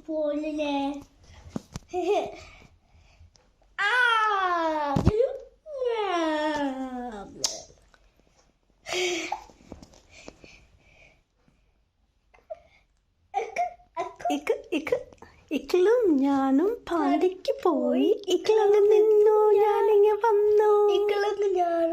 പോലെ ഇക്കളും ഞാനും പാണ്ടിക്ക് പോയി ഇക്കളങ്ങ് നിന്നു ഞാനിങ്ങ വന്നു ഇക്കളങ്ങ് ഞാനും